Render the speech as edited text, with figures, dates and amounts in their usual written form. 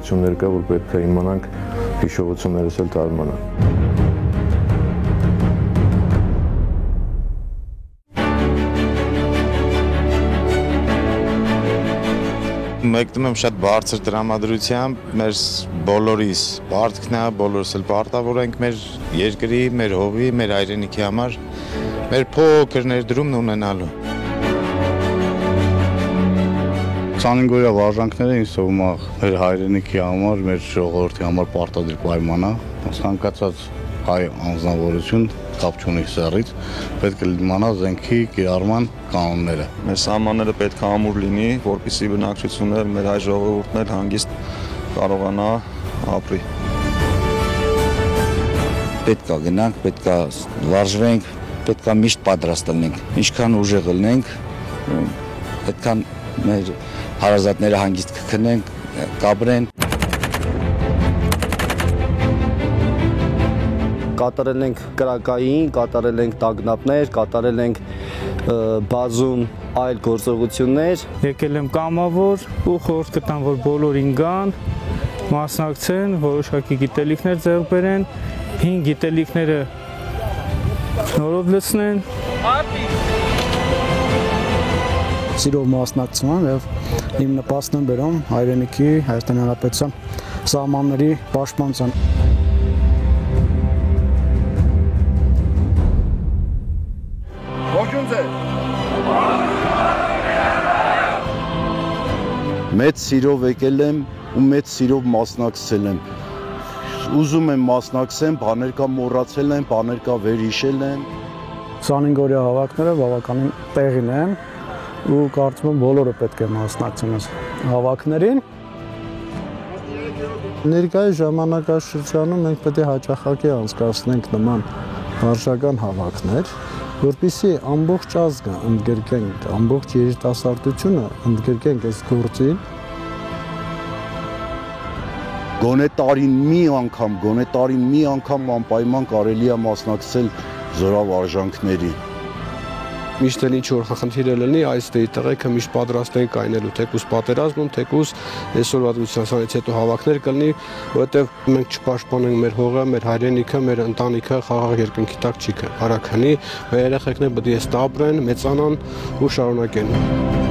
իրողություններ կա, որ պետք է իմանանք հիշողություններս էլ թարմանան։ Մեկնում եմ շատ բարձր տրամադրությամբ, մեր բոլորիս պարտքն է, բոլորս էլ պարտավոր ենք մեր երկրի, մեր հողի, մեր հայրենիքի համար, մեր փոքր ներդրումն ունենալու։ 25 օրյա վարժանքները ինձ թվում է մեր հայրենիքի համար, մեր ժողովրդի համար պարտադիր պայման է, ցանկացած հայ անձնավորություն կապ չունի սեռից, պետք է իմանա զենքի կիրառման կանոնները։ Մեր սահմանները պետք է ամուր լինի, որպեսզի բնակչությունն էլ մեր հայ ժողովուրդն էլ հանգիստ կարողանա ապրի։ Պետք է գնանք, պետք է վարժվենք, պետք է միշտ պատրաստ լինենք, ինչքան ուժեղ լինենք, այդքան մեր հարազատները հանգիստ կքնենք, կապրեն։ Կատարել ենք կրակային, կատարել ենք տագնապներ, կատարել ենք բազում այլ գործողություններ։ Եկել եմ կամավոր ու խորհուրդ կտամ, որ բոլորին գան, մասնակցեն, որոշակի գիտելիքներ ձեռք բերեն, 5 գիտելիքները նորով լցնեն։ Սիրով մասնակցում եմ եւ իմ նպաստն եմ բերում հայրենիքի Հայաստանի Հանրապետության սահմանների պաշտպանության։ Մեծ սիրով եկել եմ ու մեծ սիրով մասնակցել եմ։ Ուզում եմ մասնակցեմ, բաներ կա մոռացել եմ, բաներ կա վերհիշել եմ։ 25 օրյա հավաքները բավականին տեղին են ու կարծում եմ բոլորը պետք է մասնակցեն այս հավաքներին։ Ներկայիս ժամանակաշրջանում մենք պետք է հաճախակի անցկացնենք նման վարժական հավաքներ, որպեսզի ամբողջ ազգը ընդգրկենք, ամբողջ երիտասարդությունը ընդգրկենք այս գործին։ Գոնե տարին մի անգամ անպայման կարելի է մասնակցել զորավարժանքների։ Միշտ էլ ինչ-որ խնդիր լինի, այս տեղեքը միշտ պատրաստ ենք կայնելու, թեկուզ պատերազմում, թեկուզ այսօրվա դրությանից հետո հավաքներ կլինի, որովհետև մենք չպաշտպանենք մեր հողը, մեր հայրենիքը, մեր ընտանիքը խաղաղ երկնքի տակ չի կարա քնի, մեր երեխեքները պետք է ստաբրեն, մեծանան ու շարունակեն։